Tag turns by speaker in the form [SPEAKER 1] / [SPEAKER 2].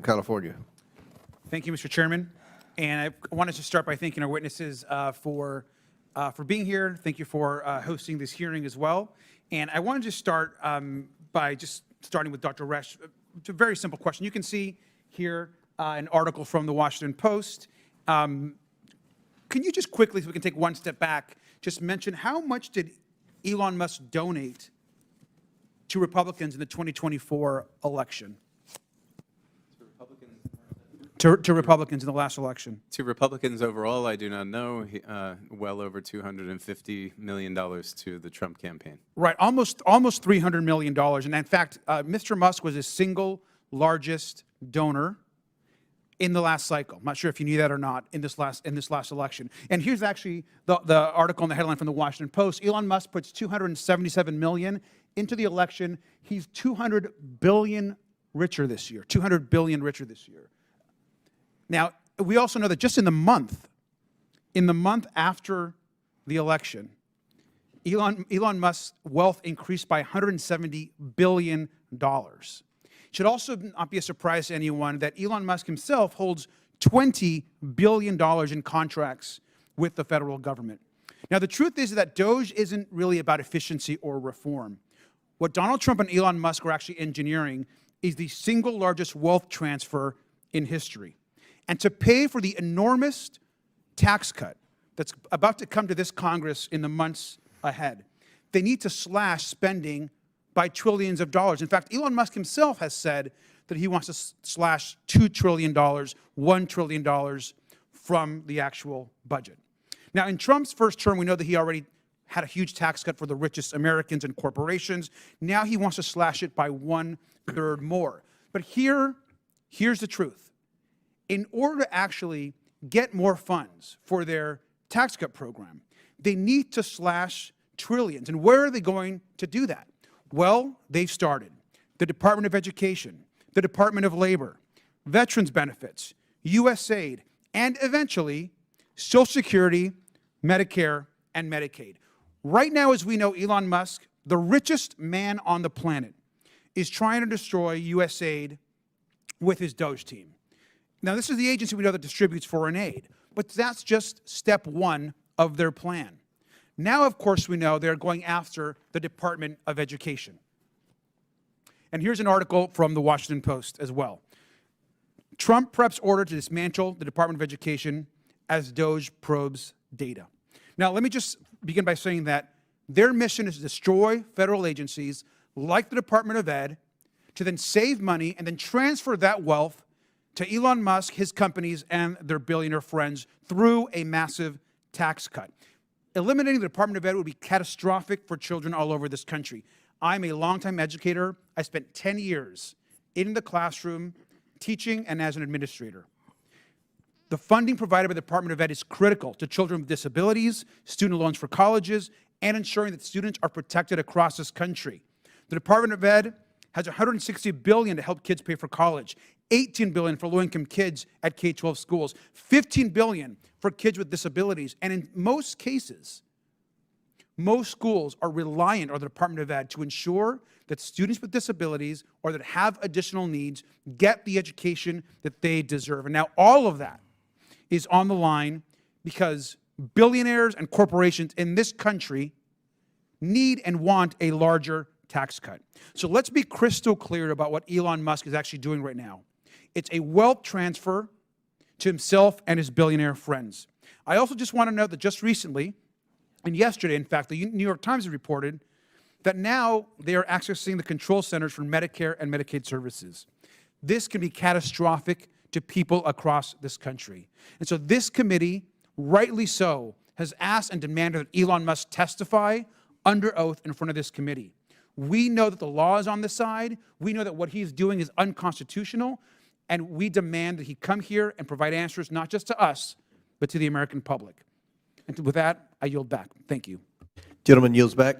[SPEAKER 1] California.
[SPEAKER 2] Thank you, Mr. Chairman. And I wanted to start by thanking our witnesses for being here. Thank you for hosting this hearing as well. And I wanted to start by just starting with Dr. Resch. It's a very simple question. You can see here an article from the Washington Post. Can you just quickly, so we can take one step back, just mention how much did Elon Musk donate to Republicans in the 2024 election? To Republicans in the last election.
[SPEAKER 3] To Republicans overall, I do not know. Well over $250 million to the Trump campaign.
[SPEAKER 2] Right, almost $300 million. And in fact, Mr. Musk was his single largest donor in the last cycle. I'm not sure if you knew that or not in this last election. And here's actually the article in the headline from the Washington Post. Elon Musk puts $277 million into the election. He's $200 billion richer this year. $200 billion richer this year. Now, we also know that just in the month after the election, Elon Musk's wealth increased by $170 billion. It should also not be a surprise to anyone that Elon Musk himself holds $20 billion in contracts with the federal government. Now, the truth is that DOGE isn't really about efficiency or reform. What Donald Trump and Elon Musk are actually engineering is the single largest wealth transfer in history. And to pay for the enormous tax cut that's about to come to this Congress in the months ahead, they need to slash spending by trillions of dollars. In fact, Elon Musk himself has said that he wants to slash $2 trillion, $1 trillion from the actual budget. Now, in Trump's first term, we know that he already had a huge tax cut for the richest Americans and corporations. Now he wants to slash it by 1/3 more. But here's the truth. In order to actually get more funds for their tax cut program, they need to slash trillions. And where are they going to do that? Well, they've started. The Department of Education, the Department of Labor, Veterans Benefits, USAID, and eventually Social Security, Medicare, and Medicaid. Right now, as we know, Elon Musk, the richest man on the planet, is trying to destroy USAID with his DOGE team. Now, this is the agency we know that distributes foreign aid, but that's just step one of their plan. Now, of course, we know they're going after the Department of Education. And here's an article from the Washington Post as well. Trump preps order to dismantle the Department of Education as DOGE probes data. Now, let me just begin by saying that their mission is to destroy federal agencies like the Department of Ed, to then save money and then transfer that wealth to Elon Musk, his companies, and their billionaire friends through a massive tax cut. Eliminating the Department of Ed would be catastrophic for children all over this country. I'm a longtime educator. I spent 10 years in the classroom teaching and as an administrator. The funding provided by the Department of Ed is critical to children with disabilities, student loans for colleges, and ensuring that students are protected across this country. The Department of Ed has $160 billion to help kids pay for college, $18 billion for low-income kids at K-12 schools, $15 billion for kids with disabilities. And in most cases, most schools are reliant on the Department of Ed to ensure that students with disabilities or that have additional needs get the education that they deserve. And now all of that is on the line because billionaires and corporations in this country need and want a larger tax cut. So let's be crystal clear about what Elon Musk is actually doing right now. It's a wealth transfer to himself and his billionaire friends. I also just want to note that just recently, and yesterday, in fact, the New York Times reported that now they are accessing the control centers for Medicare and Medicaid services. This can be catastrophic to people across this country. And so this committee, rightly so, has asked and demanded that Elon Musk testify under oath in front of this committee. We know that the law is on the side. We know that what he's doing is unconstitutional. And we demand that he come here and provide answers not just to us, but to the American public. And with that, I yield back. Thank you.
[SPEAKER 1] Gentleman yields back.